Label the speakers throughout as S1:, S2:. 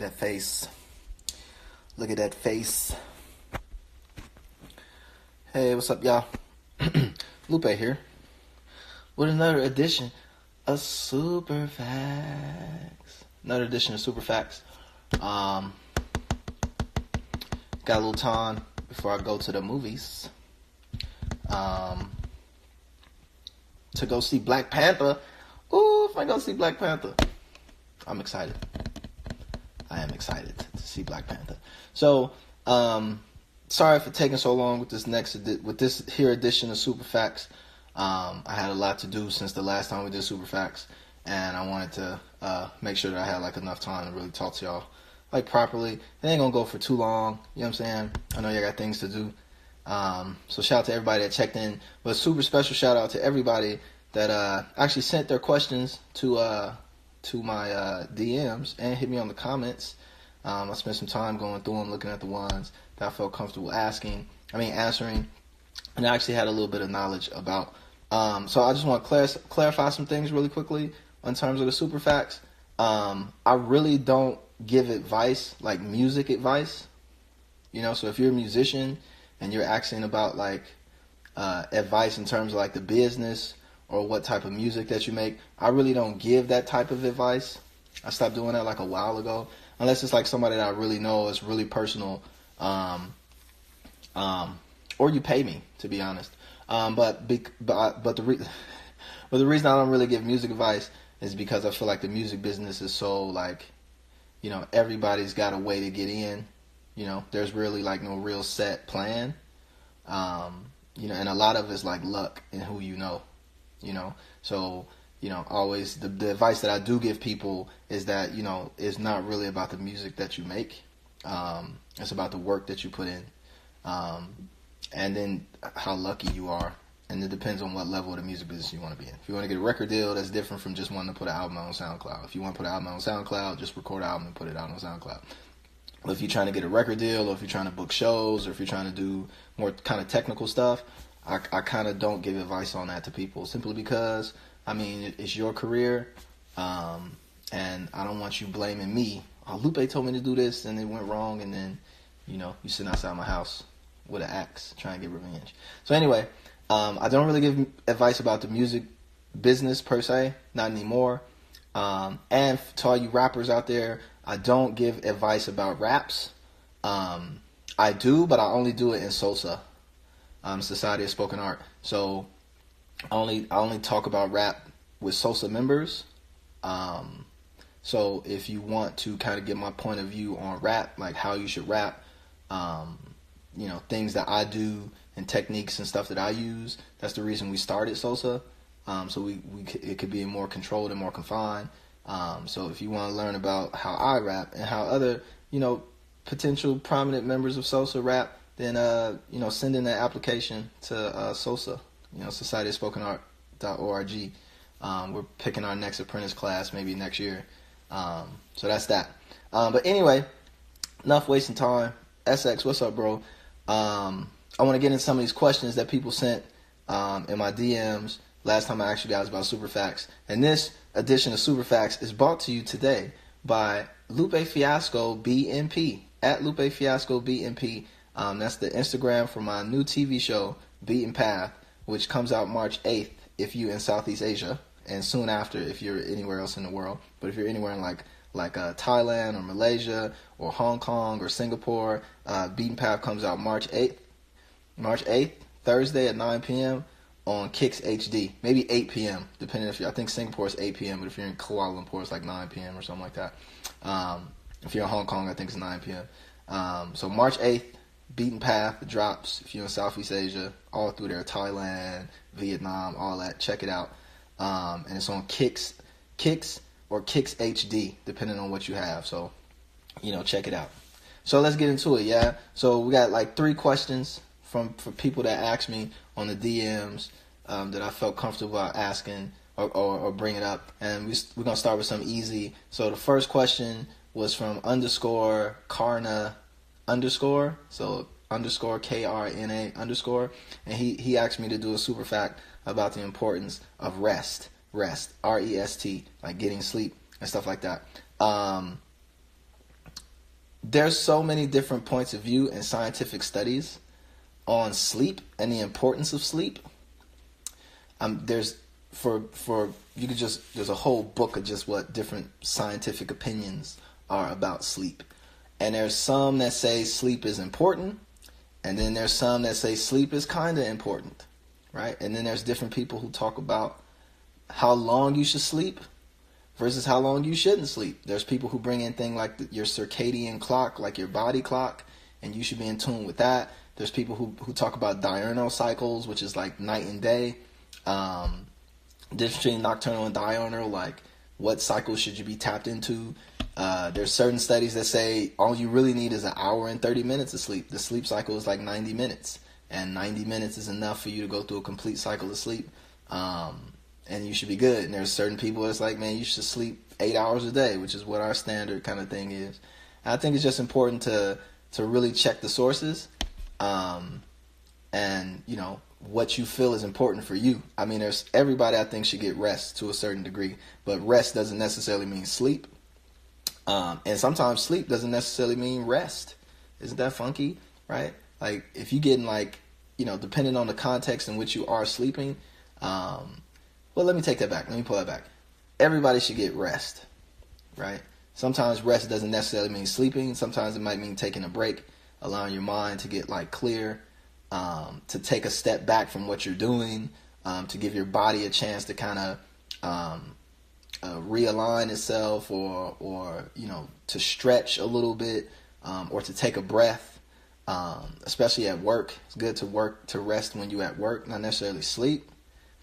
S1: that face. Look at that face. Hey, what's up, y'all? Lupe here with another edition of Super Facts. Another edition of Super Facts. Got a little time before I go to the movies. To go see Black Panther. Ooh, if I go see Black Panther, I'm excited. I am excited to see Black Panther. So, sorry for taking so long with this here edition of Super Facts. I had a lot to do since the last time we did Super Facts, and I wanted to make sure that I had like enough time to really talk to y'all like properly. It ain't gonna go for too long. You know what I'm saying? I know y'all got things to do. So shout out to everybody that checked in. But a super special shout out to everybody that actually sent their questions to my DMs and hit me on the comments. I spent some time going through them, looking at the ones that I felt comfortable answering, and I actually had a little bit of knowledge about. So I just want to clarify some things really quickly in terms of the super facts. I really don't give advice, like music advice. You know, so if you're a musician and you're asking about like advice in terms of like the business or what type of music that you make, I really don't give that type of advice. I stopped doing that like a while ago, unless it's like somebody that I really know is really personal, or you pay me, to be honest. But the reason I don't really give music advice is because I feel like the music business is so like, you know, everybody's got a way to get in. You know, there's really like no real set plan. You know, and a lot of it's like luck and who you know. You know, so, you know, always the advice that I do give people is that, you know, it's not really about the music that you make. It's about the work that you put in. And then how lucky you are. And it depends on what level of the music business you want to be in. If you want to get a record deal, that's different from just wanting to put an album on SoundCloud. If you want to put an album on SoundCloud, just record an album and put it out on SoundCloud. But if you're trying to get a record deal, or if you're trying to book shows, or if you're trying to do more kind of technical stuff, I kind of don't give advice on that to people, simply because, I mean, it's your career, and I don't want you blaming me. Oh, Lupe told me to do this, and it went wrong, and then, you know, you sitting outside my house with an axe trying to get revenge. So anyway, I don't really give advice about the music business per se, not anymore. And to all you rappers out there, I don't give advice about raps. I do, but I only do it in Sosa, Society of Spoken Art. So I only talk about rap with Sosa members. So if you want to kind of get my point of view on rap, like how you should rap, you know, things that I do and techniques and stuff that I use, that's the reason we started Sosa. So it could be more controlled and more confined. So if you want to learn about how I rap and how other, you know, potential prominent members of Sosa rap, then, you know, send in that application to Sosa, you know, societyspokenart.org. We're picking our next apprentice class maybe next year. So that's that. But anyway, enough wasting time. SX, what's up, bro? I want to get into some of these questions that people sent in my DMs last time I asked you guys about Super Facts. And this edition of Super Facts is brought to you today by Lupe Fiasco BNP, at Lupe Fiasco BNP. That's the Instagram for my new TV show, Beaten Path, which comes out March 8th if you're in Southeast Asia, and soon after if you're anywhere else in the world. But if you're anywhere in like Thailand or Malaysia or Hong Kong or Singapore, Beaten Path comes out March 8th, Thursday at 9 p.m. on Kicks HD. Maybe 8 p.m. depending I think Singapore is 8 p.m. but if you're in Kuala Lumpur it's like 9 p.m. or something like that. If you're in Hong Kong I think it's 9 p.m. So March 8th, Beaten Path drops. If you're in Southeast Asia, all through there, Thailand, Vietnam, all that, check it out. And it's on Kicks or Kicks HD, depending on what you have. So, you know, check it out. So let's get into it, yeah? So we got like 3 questions for people that asked me on the DMs that I felt comfortable asking or bringing up. And we're going to start with something easy. So the first question was from _Karna_, so _KRNA_, and he asked me to do a super fact about the importance of rest, REST, like getting sleep and stuff like that. there's so many different points of view and scientific studies on sleep and the importance of sleep. There's for you could just there's a whole book of just what different scientific opinions are about sleep. And there's some that say sleep is important, and then there's some that say sleep is kind of important, right? And then there's different people who talk about how long you should sleep versus how long you shouldn't sleep. There's people who bring in things like your circadian clock, like your body clock, and you should be in tune with that. There's people who talk about diurnal cycles, which is like night and day. Difference between nocturnal and diurnal, like what cycle should you be tapped into. There's certain studies that say all you really need is an hour and 30 minutes of sleep. The sleep cycle is like 90 minutes, and 90 minutes is enough for you to go through a complete cycle of sleep, and you should be good. And there's certain people that's like, man, you should sleep 8 hours a day, which is what our standard kind of thing is. And I think it's just important to really check the sources, and you know what you feel is important for you. I mean, there's everybody I think should get rest to a certain degree, but rest doesn't necessarily mean sleep. And sometimes sleep doesn't necessarily mean rest. Isn't that funky, right? Like if you getting like, you know, depending on the context in which you are sleeping. Well, let me take that back. Let me pull that back. Everybody should get rest, right? Sometimes rest doesn't necessarily mean sleeping. Sometimes it might mean taking a break, allowing your mind to get like clear, to take a step back from what you're doing, to give your body a chance to kind of realign itself, or you know, to stretch a little bit, or to take a breath, especially at work. It's good to rest when you're at work, not necessarily sleep,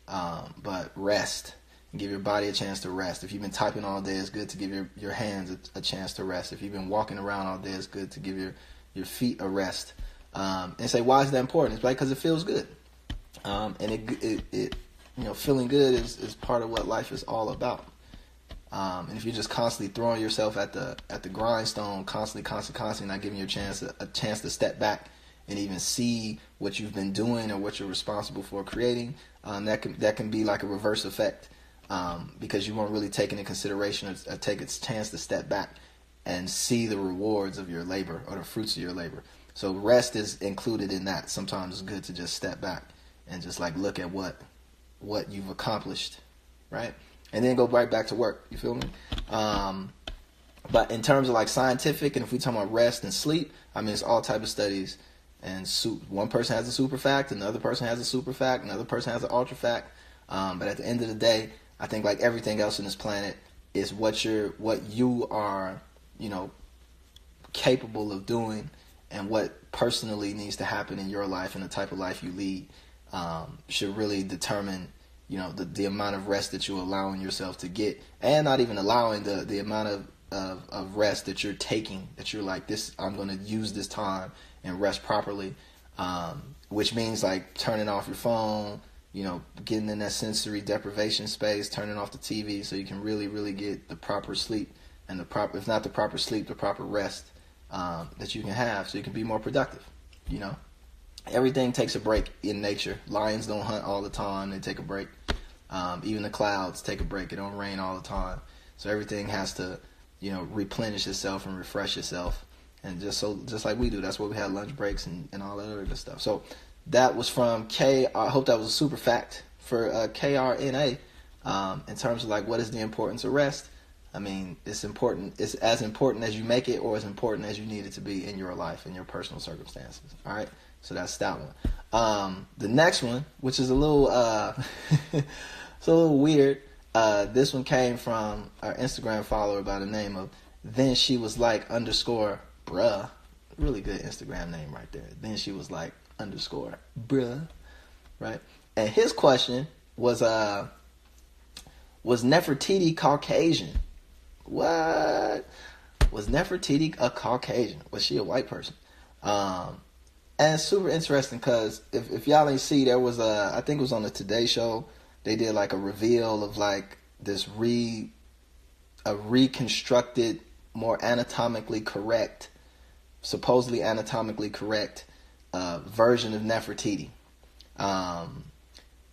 S1: but rest and give your body a chance to rest. If you've been typing all day, it's good to give your hands a chance to rest. If you've been walking around all day, it's good to give your feet a rest. And say, why is that important? It's like because it feels good, and it you know, feeling good is part of what life is all about. And if you're just constantly throwing yourself at the grindstone, constantly not giving your a chance to step back and even see what you've been doing or what you're responsible for creating, that can be like a reverse effect, because you weren't really taking into consideration or take a chance to step back and see the rewards of your labor or the fruits of your labor. So rest is included in that. Sometimes it's good to just step back and just like look at what you've accomplished, right? And then go right back to work. You feel me? But in terms of like scientific, and if we talk about rest and sleep, I mean, it's all type of studies. And one person has a super fact, another person has a super fact, another person has an ultra fact. But at the end of the day, I think like everything else in this planet is what you are, you know, capable of doing, and what personally needs to happen in your life and the type of life you lead, should really determine, you know, the amount of rest that you're allowing yourself to get, and not even allowing the amount of rest that you're taking, that you're like, this, I'm going to use this time and rest properly, which means like turning off your phone, you know, getting in that sensory deprivation space, turning off the TV so you can really, really get the proper sleep, and if not the proper sleep, the proper rest that you can have, so you can be more productive. You know, everything takes a break in nature. Lions don't hunt all the time; they take a break. Even the clouds take a break. It don't rain all the time, so everything has to, you know, replenish itself and refresh itself. And just like we do, that's why we have lunch breaks and all that other good stuff. So that was from K. I hope that was a super fact for KRNA. In terms of like what is the importance of rest. I mean, it's important. It's as important as you make it, or as important as you need it to be in your life, in your personal circumstances. All right, so that's that one. The next one, which is a little, it's a little weird. This one came from our Instagram follower by the name of Then She Was Like _bruh. Really good Instagram name right there. Then She Was Like _bruh. Right, and his question was Nefertiti Caucasian? What? Was Nefertiti a Caucasian? Was she a white person? And it's super interesting because if y'all ain't see, there was I think it was on the Today Show, they did like a reveal of like this reconstructed, more supposedly anatomically correct version of Nefertiti.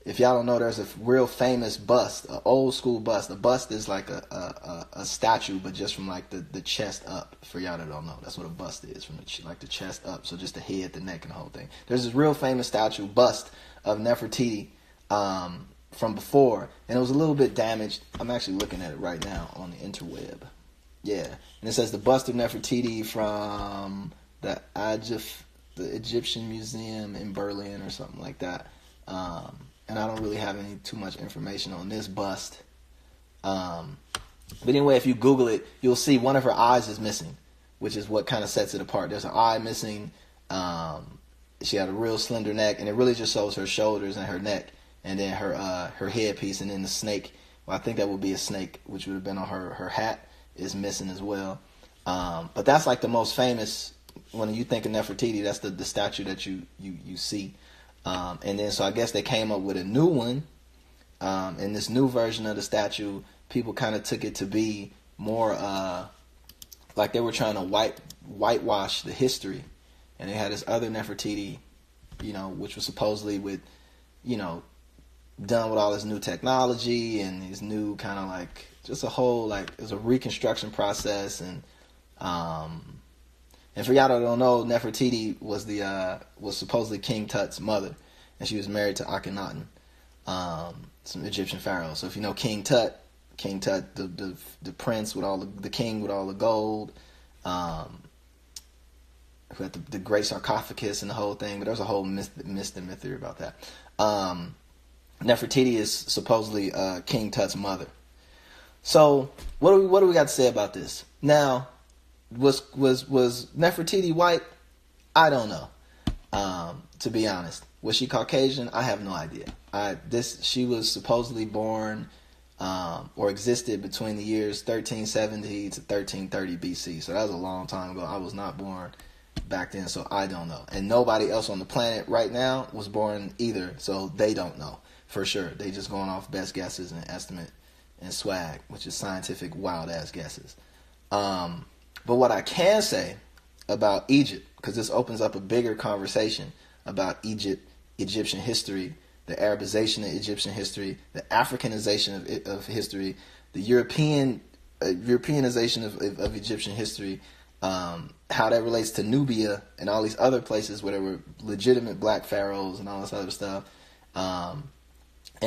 S1: if y'all don't know, there's a real famous bust, an old school bust. A bust is like a statue, but just from like the chest up. For y'all that don't know, that's what a bust is, from the chest up. So just the head, the neck, and the whole thing. There's this real famous statue bust of Nefertiti from before, and it was a little bit damaged. I'm actually looking at it right now on the interweb. Yeah, and it says the bust of Nefertiti from the Egyptian Museum in Berlin or something like that. And I don't really have too much information on this bust. But anyway, if you Google it, you'll see one of her eyes is missing, which is what kind of sets it apart. There's an eye missing. She had a real slender neck, and it really just shows her shoulders and her neck, and then her headpiece, and then the snake. Well, I think that would be a snake, which would have been on her hat, is missing as well. But that's like the most famous. When you think of Nefertiti, that's the statue that you see. And then, so I guess they came up with a new one. And this new version of the statue, people kind of took it to be more like they were trying to whitewash the history. And they had this other Nefertiti, which was supposedly done with all this new technology and these new kind of like, just a whole, like, it was a reconstruction process. And for y'all that don't know, Nefertiti was supposedly King Tut's mother, and she was married to Akhenaten, some Egyptian pharaoh. So if you know King Tut, the prince with all the king with all the gold, who had the great sarcophagus and the whole thing. But there's a whole myth theory about that. Nefertiti is supposedly King Tut's mother. So what do we got to say about this? Now, was Nefertiti white? I don't know. To be honest, was she Caucasian? I have no idea. She was supposedly born or existed between the years 1370 to 1330 BC. So that was a long time ago. I was not born back then, so I don't know. And nobody else on the planet right now was born either, so they don't know for sure. They just going off best guesses and estimate and swag, which is scientific wild ass guesses. But what I can say about Egypt, because this opens up a bigger conversation about Egyptian history, the Arabization of Egyptian history, the Africanization of history, the Europeanization of Egyptian history, how that relates to Nubia and all these other places where there were legitimate black pharaohs and all this other stuff. And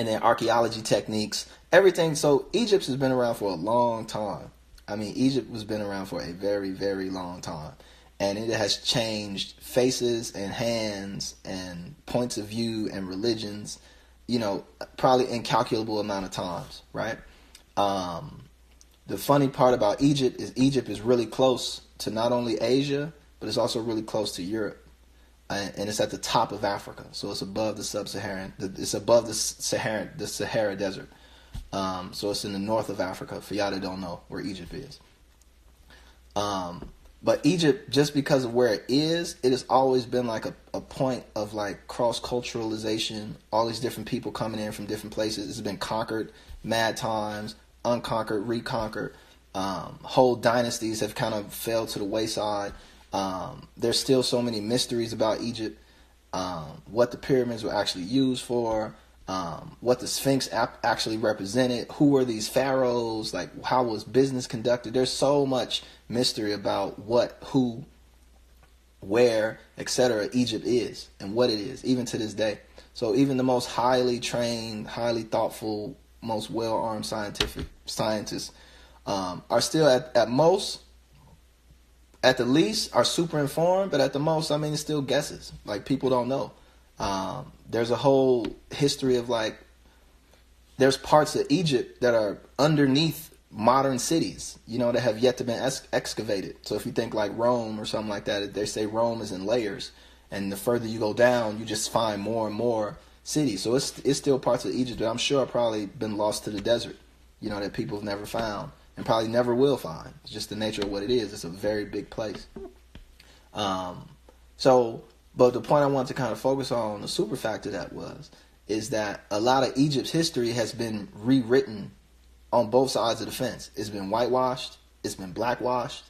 S1: then archaeology techniques, everything. So Egypt has been around for a long time. I mean, Egypt has been around for a very, very long time. And it has changed faces and hands and points of view and religions, probably incalculable amount of times, right? The funny part about Egypt is really close to not only Asia, but it's also really close to Europe. And it's at the top of Africa, so it's above the Sahara Desert. So it's in the north of Africa, for y'all that don't know where Egypt is. But Egypt, just because of where it has always been like a point of like cross-culturalization, all these different people coming in from different places. It's been conquered, mad times, unconquered, reconquered. Whole dynasties have kind of fell to the wayside. There's still so many mysteries about Egypt, what the pyramids were actually used for, what the Sphinx actually represented, who were these pharaohs, like how was business conducted. There's so much mystery about what, who, where, etc. Egypt is and what it is, even to this day. So even the most highly trained, highly thoughtful, most well-armed scientists are still at most, at the least, are super informed, but at the most, I mean, it's still guesses. Like, people don't know. There's a whole history of, like, there's parts of Egypt that are underneath modern cities, that have yet to be excavated. So if you think like Rome or something like that, they say Rome is in layers. And the further you go down, you just find more and more cities. So it's still parts of Egypt that I'm sure have probably been lost to the desert, that people have never found. And probably never will find. It's just the nature of what it is. It's a very big place. But the point I want to kind of focus on, the super fact of that is that a lot of Egypt's history has been rewritten on both sides of the fence. It's been whitewashed, it's been blackwashed,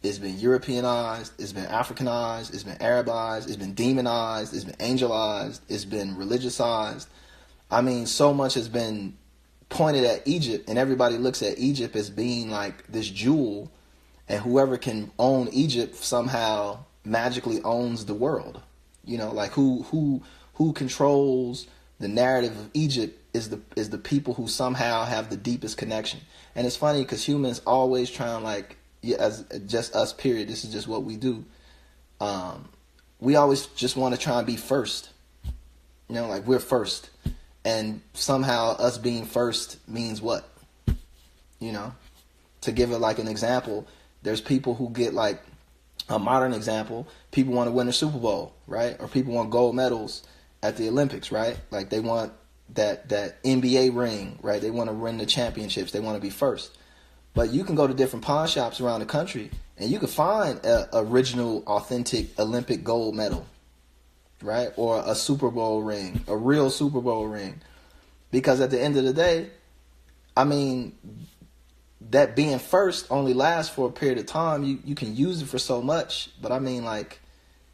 S1: it's been Europeanized, it's been Africanized, it's been Arabized, it's been demonized, it's been angelized, it's been religiousized. I mean, so much has been pointed at Egypt, and everybody looks at Egypt as being like this jewel, and whoever can own Egypt somehow magically owns the world. You know, like who controls the narrative of Egypt is the people who somehow have the deepest connection. And it's funny because humans always try and like, yeah, as just us, period. This is just what we do. We always just want to try and be first. You know, like we're first. And somehow us being first means what? You know, to give it like an example, there's people who get like a modern example. People want to win the Super Bowl, right? Or people want gold medals at the Olympics, right? Like they want that NBA ring, right? They want to win the championships. They want to be first. But you can go to different pawn shops around the country and you can find a original, authentic Olympic gold medal, right? Or a Super Bowl ring, a real Super Bowl ring. Because at the end of the day, I mean, that being first only lasts for a period of time. You can use it for so much. But I mean, like,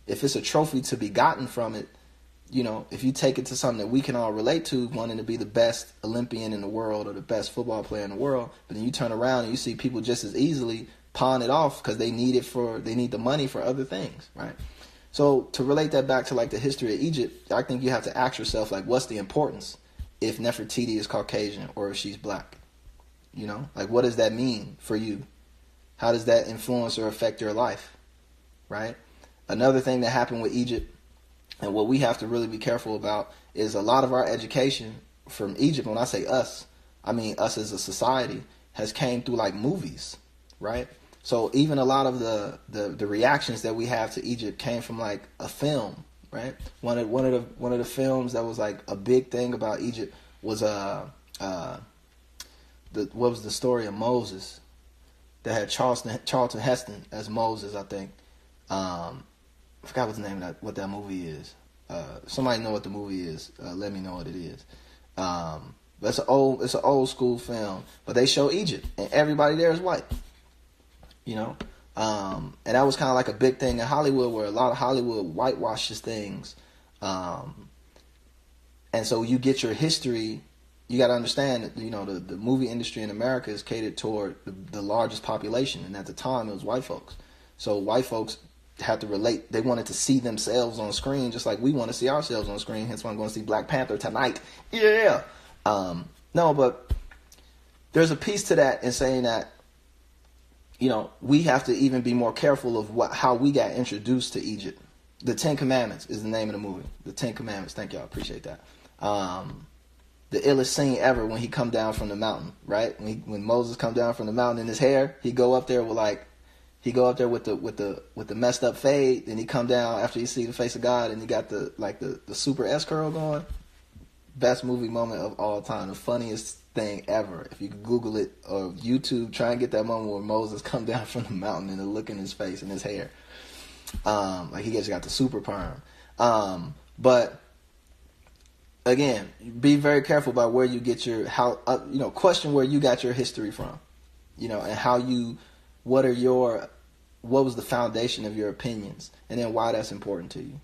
S1: if it's a trophy to be gotten from it, you know, if you take it to something that we can all relate to, wanting to be the best Olympian in the world or the best football player in the world, but then you turn around and you see people just as easily pawn it off because they need the money for other things, right? So to relate that back to like the history of Egypt, I think you have to ask yourself, like, what's the importance if Nefertiti is Caucasian or if she's black? You know, like, what does that mean for you? How does that influence or affect your life, right? Another thing that happened with Egypt, and what we have to really be careful about, is a lot of our education from Egypt, when I say us, I mean us as a society, has came through like movies, right? So even a lot of the reactions that we have to Egypt came from like a film, right? One of the films that was like a big thing about Egypt was what was the story of Moses, that had Charlton Heston as Moses, I think. I forgot what that movie is. Somebody know what the movie is. Let me know what it is. But it's an old school film. But they show Egypt, and everybody there is white. You know, and that was kind of like a big thing in Hollywood, where a lot of Hollywood whitewashes things. And so you get your history. You got to understand that, you know, the movie industry in America is catered toward the largest population, and at the time it was white folks. So white folks had to relate. They wanted to see themselves on screen just like we want to see ourselves on screen. Hence why I'm going to see Black Panther tonight. Yeah. No, but there's a piece to that in saying that, you know, we have to even be more careful of how we got introduced to Egypt. The Ten Commandments is the name of the movie. The Ten Commandments. Thank y'all. Appreciate that. The illest scene ever when he come down from the mountain, right? When Moses come down from the mountain in his hair, he go up there with the messed up fade, and he come down after he see the face of God, and he got the super S curl going. Best movie moment of all time, the funniest thing ever. If you can Google it or YouTube, try and get that moment where Moses come down from the mountain and the look in his face and his hair, like he just got the super perm. But again, be very careful about where you get your question where you got your history from, you know, and what was the foundation of your opinions, and then why that's important to you.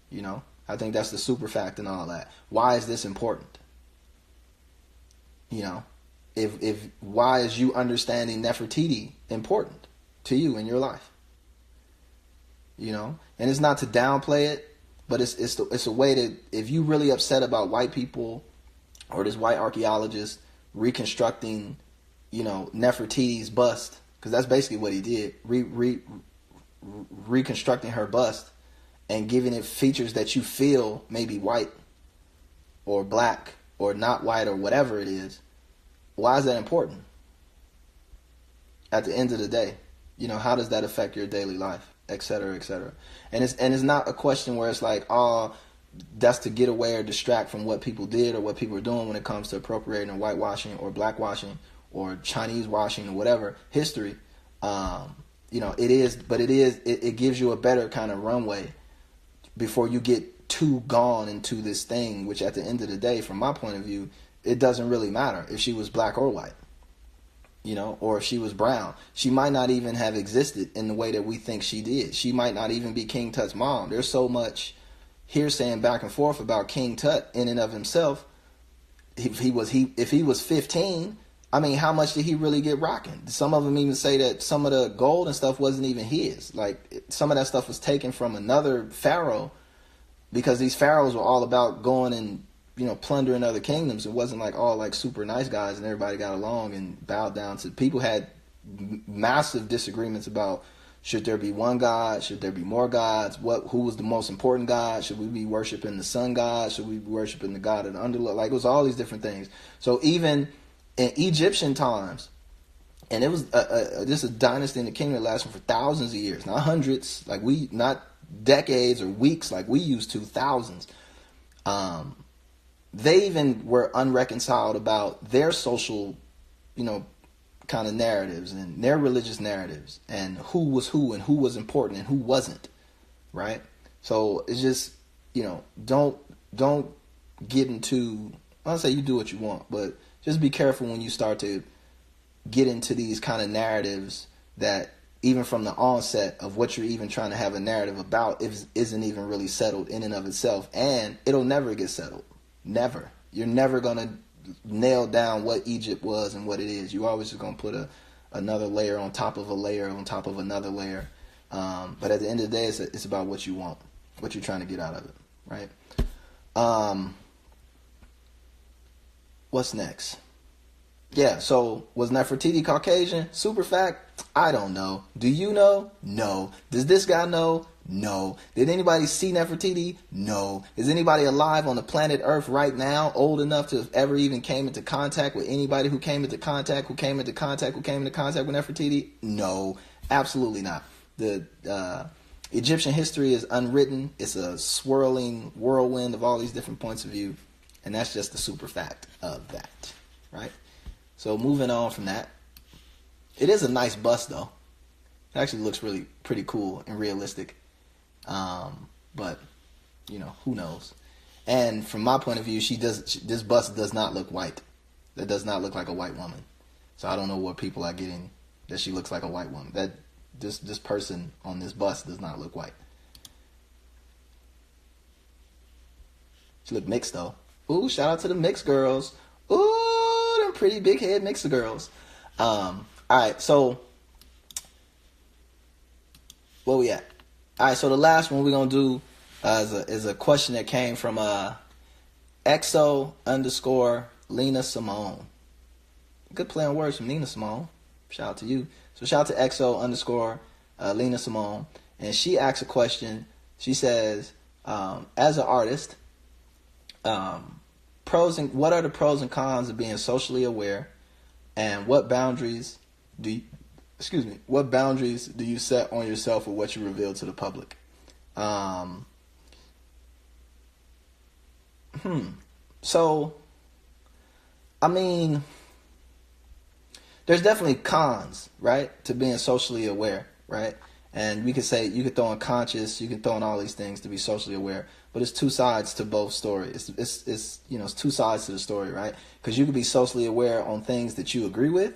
S1: You know, I think that's the super fact and all that. Why is this important? You know, if why is you understanding Nefertiti important to you in your life? You know, and it's not to downplay it, but it's a way to, if you really upset about white people or this white archaeologist reconstructing, you know, Nefertiti's bust, because that's basically what he did, reconstructing her bust and giving it features that you feel may be white or black or not white or whatever it is. Why is that important? At the end of the day, you know, how does that affect your daily life, et cetera, et cetera? And it's not a question where it's like, oh, that's to get away or distract from what people did or what people are doing when it comes to appropriating or whitewashing or blackwashing or Chinese washing or whatever history. You know, it gives you a better kind of runway before you get too gone into this thing, which at the end of the day, from my point of view, it doesn't really matter if she was black or white, you know, or if she was brown. She might not even have existed in the way that we think she did. She might not even be King Tut's mom. There's so much hearsay and back and forth about King Tut in and of himself if he was 15, I mean, how much did he really get rocking? Some of them even say that some of the gold and stuff wasn't even his. Like, some of that stuff was taken from another pharaoh, because these pharaohs were all about going and, you know, plundering other kingdoms. It wasn't like all like super nice guys and everybody got along and bowed down to. People had massive disagreements about, should there be one God? Should there be more gods? Who was the most important God? Should we be worshiping the sun god? Should we be worshiping the god of the underworld? Like, it was all these different things. So even in Egyptian times, and it was this is a dynasty in the kingdom that lasted for thousands of years, not hundreds, like not decades or weeks like we used to, thousands. They even were unreconciled about their social, you know, kind of narratives and their religious narratives, and who was who and who was important and who wasn't, right? So it's just, you know, don't get into, I don't say you do what you want, but just be careful when you start to get into these kind of narratives that even from the onset of what you're even trying to have a narrative about isn't even really settled in and of itself, and it'll never get settled. Never. You're never going to nail down what Egypt was and what it is. You're always just going to put another layer on top of a layer on top of another layer. But at the end of the day, it's about what you want, what you're trying to get out of it, right? What's next? Yeah, so was Nefertiti Caucasian? Super fact? I don't know. Do you know? No. Does this guy know? No. Did anybody see Nefertiti? No. Is anybody alive on the planet Earth right now old enough to have ever even came into contact with anybody who came into contact with Nefertiti? No. Absolutely not. The Egyptian history is unwritten. It's a swirling whirlwind of all these different points of view. And that's just the super fact of that, right? So moving on from that, it is a nice bust though. It actually looks really pretty cool and realistic. But you know, who knows? And from my point of view, this bust does not look white. That does not look like a white woman. So I don't know what people are getting that she looks like a white woman. That this person on this bust does not look white. She look mixed though. Ooh, shout out to the mixed girls. Ooh, them pretty big head mixed girls. All right, so where we at? All right, so the last one we're gonna do is a question that came from XO_Lena Simone. Good play on words from Nina Simone. Shout out to you. So shout out to XO_Lena Simone, and she asks a question. She says, as an artist, what are the pros and cons of being socially aware, and what boundaries do you set on yourself with what you reveal to the public? So, I mean, there's definitely cons, right, to being socially aware, right? And we could say, you could throw in conscious, you could throw in all these things to be socially aware, but it's two sides to both stories. It's you know, it's two sides to the story, right? Because you could be socially aware on things that you agree with,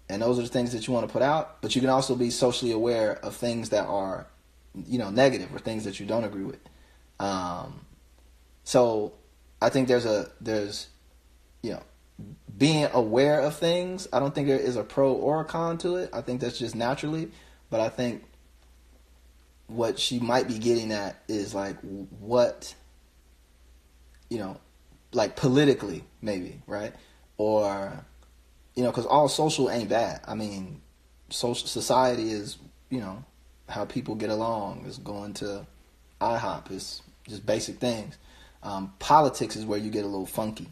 S1: and those are the things that you want to put out, but you can also be socially aware of things that are, you know, negative or things that you don't agree with. So I think there's, you know, being aware of things. I don't think there is a pro or a con to it. I think that's just naturally. But I think what she might be getting at is like what, you know, like politically maybe, right? Or, you know, because all social ain't bad. I mean, society is, you know, how people get along. Is going to IHOP. It's just basic things. Politics is where you get a little funky.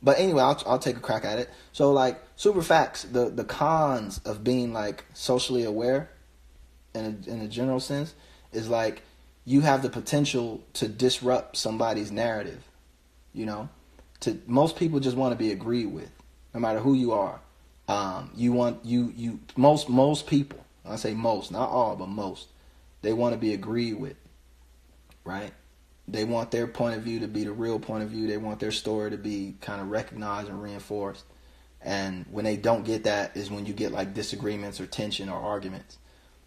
S1: But anyway, I'll take a crack at it. So like super facts, the cons of being like socially aware in a general sense is like you have the potential to disrupt somebody's narrative. You know, most people just want to be agreed with, no matter who you are. Most people, I say most, not all, but most, they want to be agreed with, right? They want their point of view to be the real point of view. They want their story to be kind of recognized and reinforced. And when they don't get that is when you get like disagreements or tension or arguments.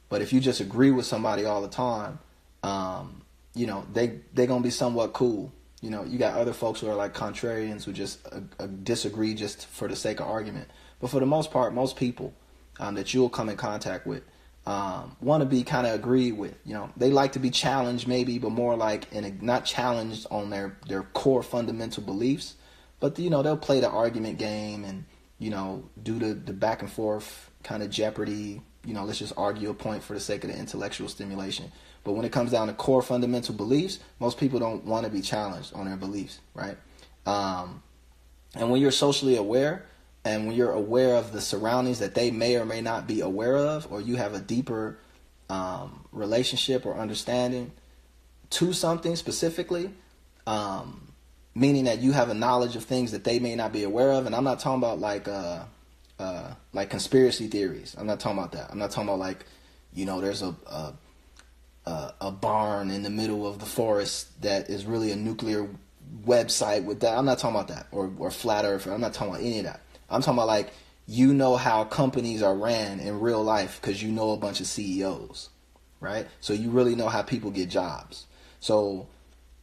S1: But if you just agree with somebody all the time, you know, they're going to be somewhat cool. You know, you got other folks who are like contrarians who just disagree just for the sake of argument. But for the most part, most people that you'll come in contact with want to be kind of agreed with. You know, they like to be challenged maybe, but more like not challenged on their core fundamental beliefs. But, you know, they'll play the argument game and, you know, do the back and forth kind of Jeopardy. You know, let's just argue a point for the sake of the intellectual stimulation. But when it comes down to core fundamental beliefs, most people don't want to be challenged on their beliefs, right? And when you're socially aware and when you're aware of the surroundings that they may or may not be aware of, or you have a deeper relationship or understanding to something specifically, meaning that you have a knowledge of things that they may not be aware of. And I'm not talking about like conspiracy theories. I'm not talking about that. I'm not talking about like, you know, there's a barn in the middle of the forest that is really a nuclear website with that. I'm not talking about that, or flat earth. I'm not talking about any of that. I'm talking about like, you know how companies are ran in real life because you know a bunch of CEOs, right? So you really know how people get jobs. So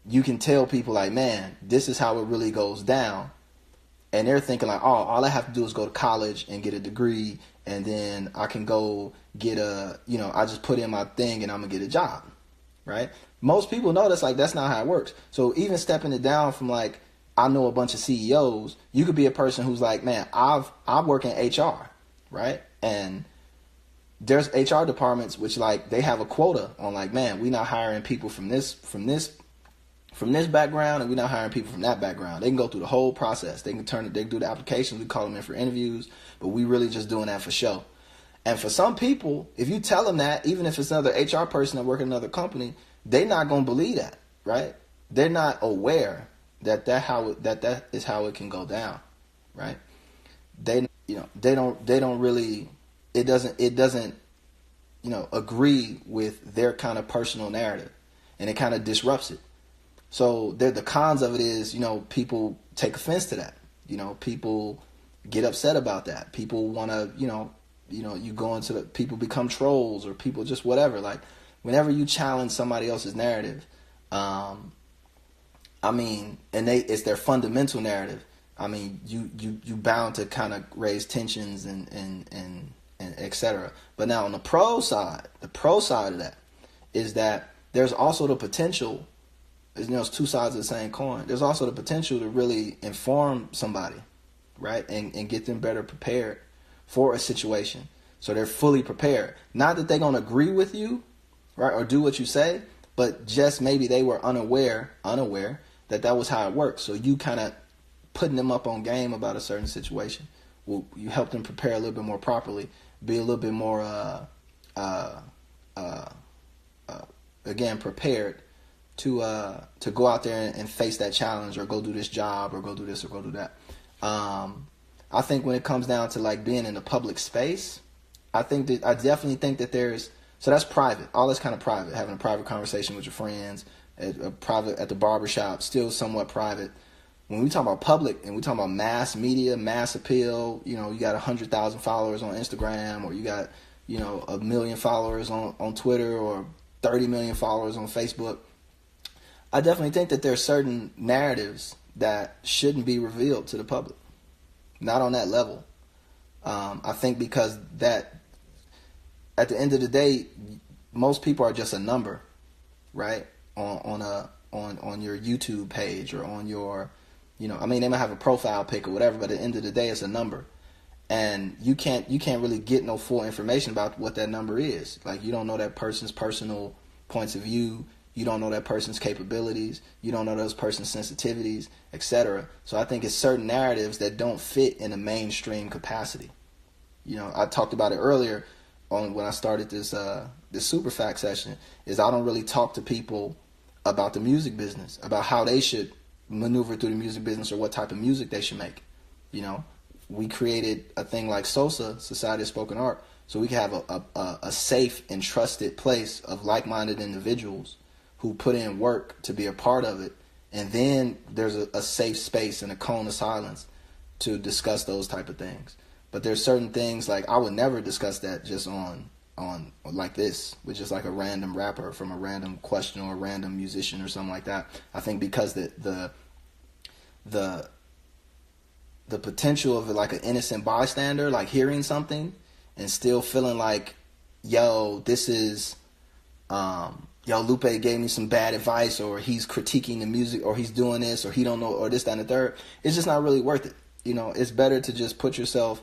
S1: you can tell people like, man, this is how it really goes down. And they're thinking like, oh, all I have to do is go to college and get a degree, and then I can go get I just put in my thing and I'm going to get a job, right? Most people know that's not how it works. So even stepping it down from like, I know a bunch of CEOs, you could be a person who's like, man, I work in HR, right? And there's HR departments which like they have a quota on like, man, we're not hiring people from this background, and we're not hiring people from that background. They can go through the whole process. They can do the applications. We call them in for interviews, but we really just doing that for show. And for some people, if you tell them that, even if it's another HR person that works in another company, they're not going to believe that, right? They're not aware that is how it can go down, right? They don't really, it doesn't agree with their kind of personal narrative, and it kind of disrupts it. So the cons of it is, people take offense to that. People get upset about that. People want to, you go into people become trolls, or people just whatever. Like whenever you challenge somebody else's narrative, it's their fundamental narrative. You bound to kind of raise tensions and et cetera. But now on the pro side of that is that there's also the potential. It's two sides of the same coin. There's also the potential to really inform somebody, right? And get them better prepared for a situation. So they're fully prepared. Not that they're going to agree with you, right? Or do what you say, but just maybe they were unaware that was how it works. So you kind of putting them up on game about a certain situation. Well, you help them prepare a little bit more properly, be a little bit more, again, prepared to go out there and face that challenge, or go do this job, or go do this, or go do that. I think when it comes down to like being in a public space, I definitely think that so that's private. All that's kind of private. Having a private conversation with your friends, private at the barbershop, still somewhat private. When we talk about public and we talk about mass media, mass appeal, you got 100,000 followers on Instagram, or you got, 1 million followers on Twitter, or 30 million followers on Facebook. I definitely think that there are certain narratives that shouldn't be revealed to the public. Not on that level. I think because that, at the end of the day, most people are just a number, right? On your YouTube page, or on your, they might have a profile pic or whatever, but at the end of the day, it's a number. And you can't really get no full information about what that number is. Like, you don't know that person's personal points of view. You don't know that person's capabilities. You don't know those person's sensitivities, etc. So I think it's certain narratives that don't fit in a mainstream capacity. I talked about it earlier when I started this super fact session, is I don't really talk to people about the music business, about how they should maneuver through the music business, or what type of music they should make. We created a thing like SOSA, Society of Spoken Art, so we can have a safe and trusted place of like-minded individuals who put in work to be a part of it. And then there's a safe space and a cone of silence to discuss those type of things. But there's certain things, like I would never discuss that just on on like this with just like a random rapper from a random question or a random musician or something like that. I think because the potential of like an innocent bystander, like hearing something and still feeling like, yo, this is, yo, Lupe gave me some bad advice, or he's critiquing the music, or he's doing this, or he don't know, or this, that, and the third. It's just not really worth it. You know, it's better to just put yourself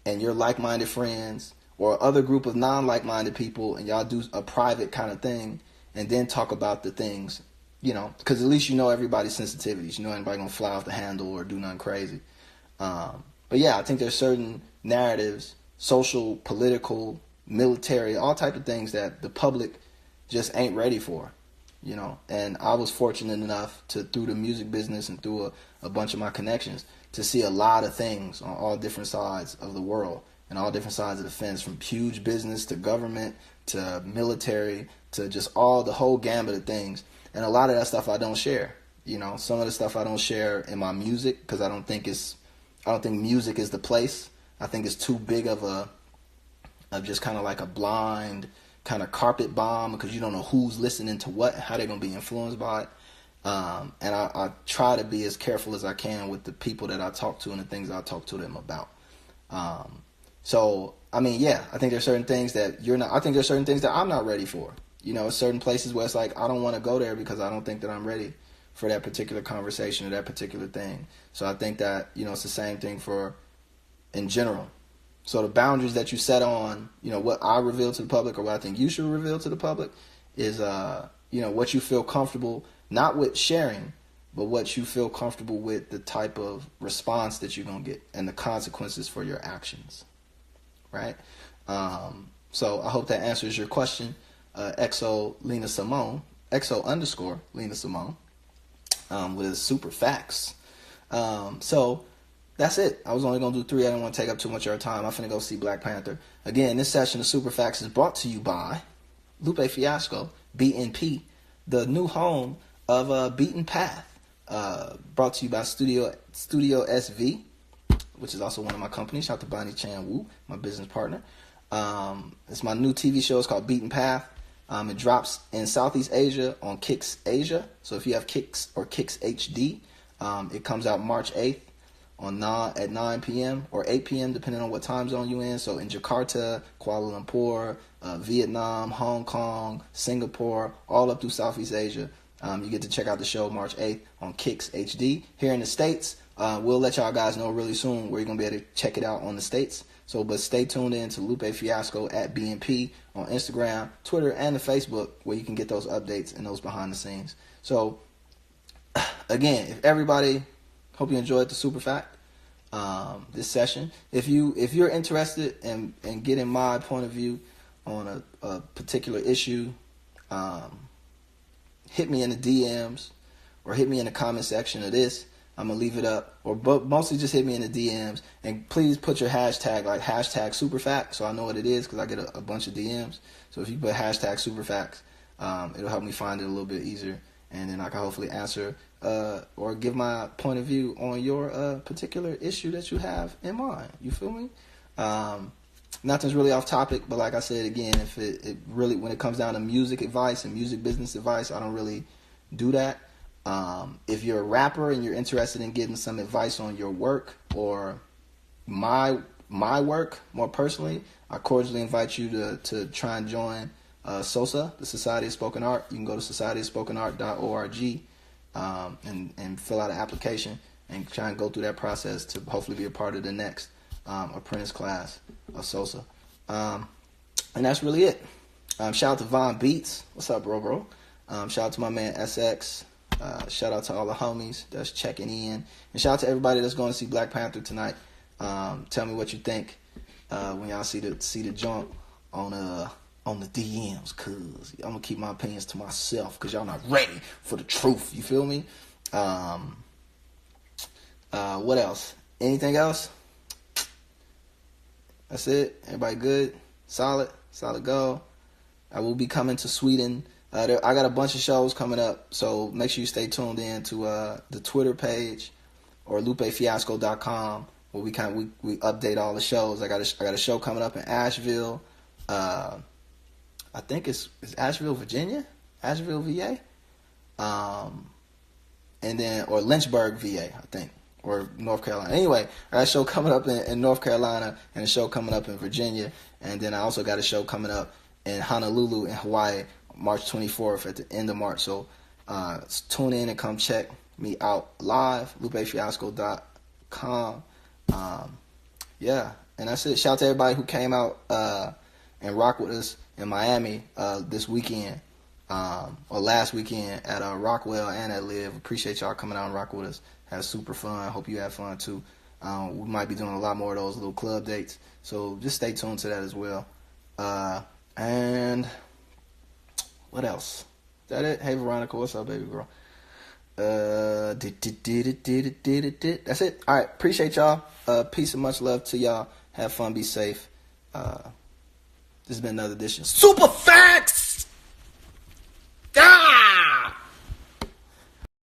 S1: and your like-minded friends or other group of non-like-minded people, and y'all do a private kind of thing, and then talk about the things, you know, because at least you know everybody's sensitivities. You know anybody gonna fly off the handle or do nothing crazy. But yeah, I think there's certain narratives, social, political, military, all type of things that the public just ain't ready for, you know. And I was fortunate enough to, through the music business and through a bunch of my connections, to see a lot of things on all different sides of the world and all different sides of the fence, from huge business to government to military to just all the whole gambit of things. And a lot of that stuff I don't share. You know, some of the stuff I don't share in my music because I don't think music is the place. I think it's too big of just kind of like a blind kind of carpet bomb, because you don't know who's listening to what, how they're going to be influenced by it. And I try to be as careful as I can with the people that I talk to and the things I talk to them about. So, I mean, yeah, I think there's certain things that I think there's certain things that I'm not ready for. You know, certain places where it's like, I don't want to go there because I don't think that I'm ready for that particular conversation or that particular thing. So I think that, you know, it's the same thing for in general. So the boundaries that you set on, you know, what I reveal to the public or what I think you should reveal to the public is, you know, what you feel comfortable, not with sharing, but what you feel comfortable with, the type of response that you're going to get and the consequences for your actions, right? So I hope that answers your question. XO Lena Simone, XO_ Lena Simone, with super facts. So that's it. I was only going to do 3. I didn't want to take up too much of your time. I'm finna go see Black Panther. Again, this session of Super Facts is brought to you by Lupe Fiasco, BNP, the new home of Beaten Path. Brought to you by Studio SV, which is also one of my companies. Shout out to Bonnie Chan Wu, my business partner. It's my new TV show. It's called Beaten Path. It drops in Southeast Asia on Kicks Asia. So if you have Kicks or Kicks HD, it comes out March 8th at 9 p.m. or 8 p.m. depending on what time zone you're in. So in Jakarta, Kuala Lumpur, Vietnam, Hong Kong, Singapore, all up through Southeast Asia. You get to check out the show March 8th on Kicks HD. Here in the States, we'll let y'all guys know really soon where you're going to be able to check it out on the States. So, but stay tuned in to Lupe Fiasco at BNP on Instagram, Twitter, and the Facebook, where you can get those updates and those behind the scenes. So, again, if everybody, hope you enjoyed the Super Fact, this session. If you're interested in getting my point of view on a particular issue, hit me in the DMs or hit me in the comment section of this. I'm going to leave it up, or mostly just hit me in the DMs, and please put your hashtag, like hashtag superfact, so I know what it is, because I get a bunch of DMs. So if you put hashtag superfacts, it'll help me find it a little bit easier, and then I can hopefully answer or give my point of view on your particular issue that you have in mind. You feel me? Nothing's really off topic, but like I said, again, if it really, when it comes down to music advice and music business advice, I don't really do that. If you're a rapper and you're interested in getting some advice on your work or my work more personally, I cordially invite you to try and join SOSA, the Society of Spoken Art. You can go to societyofspokenart.org and fill out an application and try and go through that process to hopefully be a part of the next apprentice class of SOSA. And that's really it. Shout out to Von Beats. What's up, bro? Shout out to my man SX. Shout out to all the homies that's checking in, and shout out to everybody that's going to see Black Panther tonight. Tell me what you think when y'all see the joint on the DMs, cause I'm gonna keep my opinions to myself, cause y'all not ready for the truth. You feel me? What else? Anything else? That's it. Everybody good? Solid go. I will be coming to Sweden. I got a bunch of shows coming up, so make sure you stay tuned in to the Twitter page or lupefiasco.com, where we update all the shows. I got a show coming up in Asheville, I think it's Asheville, Virginia, Asheville, VA, and then or Lynchburg, VA, I think, or North Carolina. Anyway, I got a show coming up in North Carolina and a show coming up in Virginia, and then I also got a show coming up in Honolulu in Hawaii, March 24th at the end of March. So tune in and come check me out live, lupefiasco.com. Yeah, and that's it. Shout out to everybody who came out and rocked with us in Miami this weekend, or last weekend at Rockwell and at Live. Appreciate y'all coming out and rock with us. Had super fun. Hope you had fun too. We might be doing a lot more of those little club dates, so just stay tuned to that as well. And what else? Is that it? Hey Veronica, what's up, baby girl? That's it. All right, appreciate y'all. Peace and much love to y'all. Have fun, be safe. This has been another edition. Super Facts!